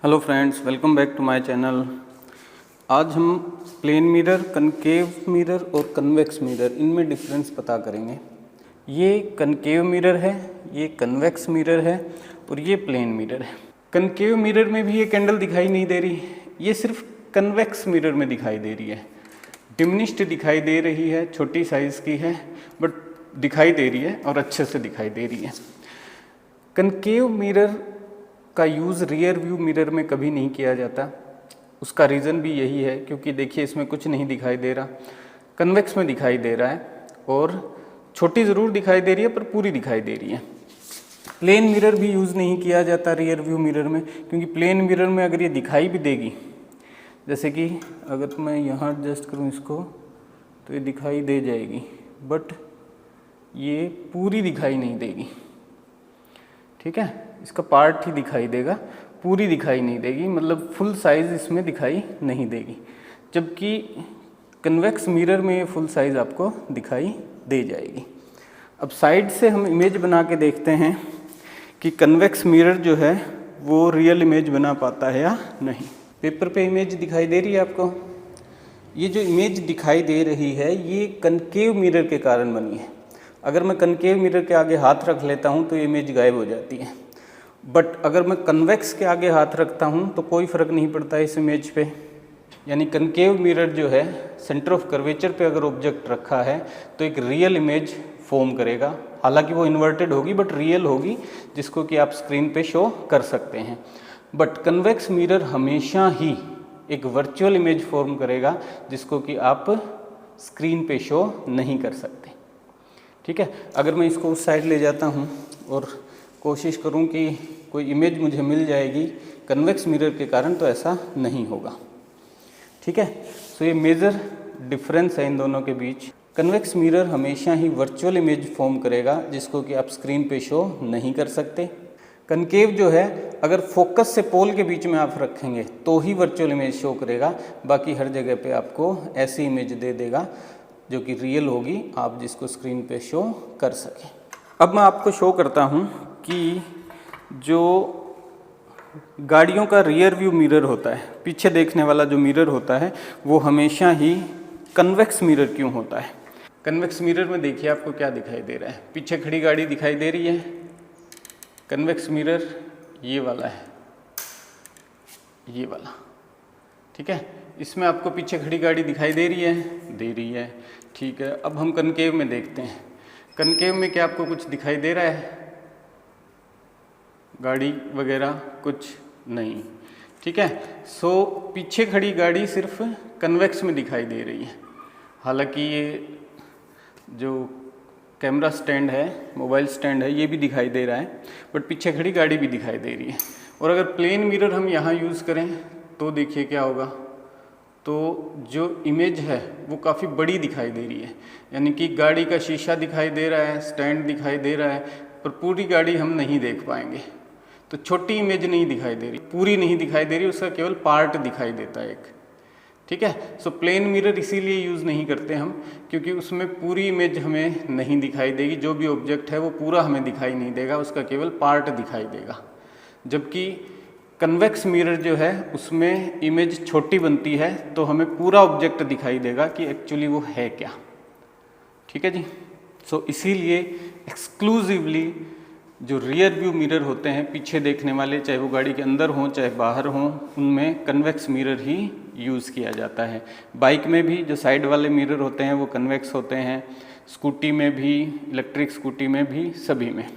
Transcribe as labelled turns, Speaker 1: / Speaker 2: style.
Speaker 1: Hello friends, welcome back to my channel. आज हम plane mirror, concave mirror और convex mirror इनमें difference पता करेंगे। ये कनकेव मिरर है, ये कन्वेक्स मिरर है और ये प्लेन मिरर है। कनकेव मिरर में भी ये कैंडल दिखाई नहीं दे रही, ये सिर्फ कन्वेक्स मिरर में दिखाई दे रही है। डिमिनिश्ड दिखाई दे रही है, छोटी साइज़ की है बट दिखाई दे रही है और अच्छे से दिखाई दे रही है। कनकेव मिरर का यूज़ रियर व्यू मिरर में कभी नहीं किया जाता। उसका रीज़न भी यही है क्योंकि देखिए इसमें कुछ नहीं दिखाई दे रहा, कन्वेक्स में दिखाई दे रहा है और छोटी ज़रूर दिखाई दे रही है पर पूरी दिखाई दे रही है। प्लेन मिरर भी यूज़ नहीं किया जाता रियर व्यू मिरर में, क्योंकि प्लेन मिरर में अगर ये दिखाई भी देगी, जैसे कि अगर मैं यहाँ एडजस्ट करूँ इसको तो ये दिखाई दे जाएगी बट ये पूरी दिखाई नहीं देगी। ठीक है, इसका पार्ट ही दिखाई देगा, पूरी दिखाई नहीं देगी, मतलब फुल साइज़ इसमें दिखाई नहीं देगी। जबकि कन्वेक्स मिरर में ये फुल साइज़ आपको दिखाई दे जाएगी। अब साइड से हम इमेज बना के देखते हैं कि कन्वेक्स मिरर जो है वो रियल इमेज बना पाता है या नहीं। पेपर पे इमेज दिखाई दे रही है आपको। ये जो इमेज दिखाई दे रही है ये कनकेव मिरर के कारण बनी है। अगर मैं कनकेव मिरर के आगे हाथ रख लेता हूँ तो इमेज गायब हो जाती है, बट अगर मैं कन्वेक्स के आगे हाथ रखता हूँ तो कोई फ़र्क नहीं पड़ता इस इमेज पे। यानी कनकेव मिरर जो है सेंटर ऑफ कर्वेचर पे अगर ऑब्जेक्ट रखा है तो एक रियल इमेज फॉर्म करेगा। हालांकि वो इन्वर्टेड होगी बट रियल होगी, जिसको कि आप स्क्रीन पे शो कर सकते हैं। बट कन्वेक्स मिरर हमेशा ही एक वर्चुअल इमेज फॉर्म करेगा जिसको कि आप स्क्रीन पे शो नहीं कर सकते। ठीक है, अगर मैं इसको उस साइड ले जाता हूँ और कोशिश करूं कि कोई इमेज मुझे मिल जाएगी कन्वेक्स मिरर के कारण, तो ऐसा नहीं होगा। ठीक है, सो ये मेजर डिफरेंस है इन दोनों के बीच। कन्वेक्स मिरर हमेशा ही वर्चुअल इमेज फॉर्म करेगा जिसको कि आप स्क्रीन पे शो नहीं कर सकते। कनकेव जो है अगर फोकस से पोल के बीच में आप रखेंगे तो ही वर्चुअल इमेज शो करेगा, बाकी हर जगह पे आपको ऐसी इमेज दे देगा जो कि रियल होगी, आप जिसको स्क्रीन पे शो कर सकें। अब मैं आपको शो करता हूँ कि जो गाड़ियों का रियर व्यू मिरर होता है, पीछे देखने वाला जो मिरर होता है, वो हमेशा ही कन्वेक्स मिरर क्यों होता है। कन्वेक्स मिरर में देखिए आपको क्या दिखाई दे रहा है, पीछे खड़ी गाड़ी दिखाई दे रही है। कन्वेक्स मिरर ये वाला है, ये वाला। ठीक है, इसमें आपको पीछे खड़ी गाड़ी दिखाई दे रही है। ठीक है, अब हम कनकेव में देखते हैं। कनकेव में क्या आपको कुछ दिखाई दे रहा है? गाड़ी वगैरह कुछ नहीं। ठीक है, सो पीछे खड़ी गाड़ी सिर्फ कन्वेक्स में दिखाई दे रही है। हालांकि ये जो कैमरा स्टैंड है, मोबाइल स्टैंड है, ये भी दिखाई दे रहा है, बट पीछे खड़ी गाड़ी भी दिखाई दे रही है। और अगर प्लेन मिरर हम यहाँ यूज़ करें तो देखिए क्या होगा, तो जो इमेज है वो काफ़ी बड़ी दिखाई दे रही है। यानी कि गाड़ी का शीशा दिखाई दे रहा है, स्टैंड दिखाई दे रहा है, पर पूरी गाड़ी हम नहीं देख पाएंगे। तो छोटी इमेज नहीं दिखाई दे रही, पूरी नहीं दिखाई दे रही, उसका केवल पार्ट दिखाई देता है एक। ठीक है, सो प्लेन मिरर इसीलिए यूज़ नहीं करते हम, क्योंकि उसमें पूरी इमेज हमें नहीं दिखाई देगी। जो भी ऑब्जेक्ट है वो पूरा हमें दिखाई नहीं देगा, उसका केवल पार्ट दिखाई देगा। जबकि कन्वेक्स मिरर जो है उसमें इमेज छोटी बनती है तो हमें पूरा ऑब्जेक्ट दिखाई देगा कि एक्चुअली वो है क्या। ठीक है जी, सो इसीलिए एक्सक्लूसिवली जो रियर व्यू मिरर होते हैं, पीछे देखने वाले, चाहे वो गाड़ी के अंदर हों चाहे बाहर हों, उनमें कन्वेक्स मिरर ही यूज़ किया जाता है। बाइक में भी जो साइड वाले मिरर होते हैं वो कन्वेक्स होते हैं, स्कूटी में भी, इलेक्ट्रिक स्कूटी में भी, सभी में।